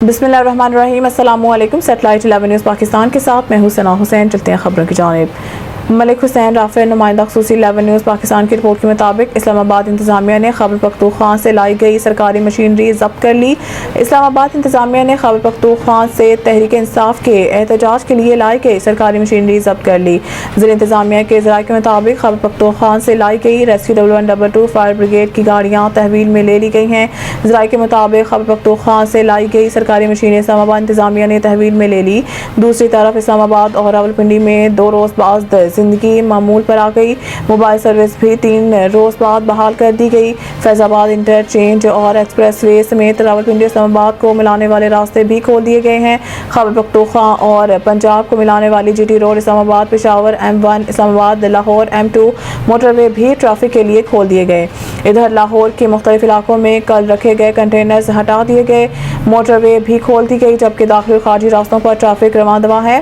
बिस्मिल्लाहिर्रहमानिर्रहीम। अस्सलामु अलैकुम। सैटेलाइट 11 न्यूज़ पाकिस्तान के साथ मैं हूं सना हुसैन। चलते हैं खबरों की जानिब। मलिक हुसैन राफे नुमाइंदा खसूसी 11 न्यूज़ पाकिस्तान की रिपोर्ट के मुताबिक इस्लामाबाद इंतजामिया ने खैबर पख्तूनख्वा से लाई गई सरकारी मशीनरी जब्त कर ली। इस्लामाबाद इंतजामिया ने खैबर पख्तूनख्वा से तहरीक इंसाफ के एहतजाज के लिए लाई गई सरकारी मशीनरी जब्त कर ली। ज़िला इंतजामिया के ज़राए के मुताबिक खैबर पख्तूनख्वा से लाई गई रेस्क्यू 1122 फायर ब्रिगेड की गाड़ियाँ तहवील में ले ली गई हैं। ज़राए के मुताबिक खैबर पख्तूनख्वा से लाई गई सरकारी मशीनें इस्लामाबाद इंतजामिया ने तहवील में ले ली। दूसरी तरफ इस्लामाबाद और रावलपिंडी में 2 रोज़ बाद जिंदगी मामूल पर आ गई। मोबाइल सर्विस भी 3 रोज़ बाद बहाल कर दी गई। फैजाबाद इंटरचेंज और एक्सप्रेस वे समेत रावलपिंडी इस्लामाबाद को मिलाने वाले रास्ते भी खोल दिए गए हैं। खैबर पख्तूनख्वा और पंजाब को मिलाने वाली GT road Islamabad Peshawar M1 Islamabad Lahore M2 motorway भी ट्रैफिक के लिए खोल दिए गए। इधर लाहौर के मुख्तलिफ इलाकों में कल रखे गए कंटेनर्स हटा दिए गए। मोटरवे भी खोल दी गई, जबकि दाखिली और खारजी रास्तों पर ट्रैफिक रवां दवा है।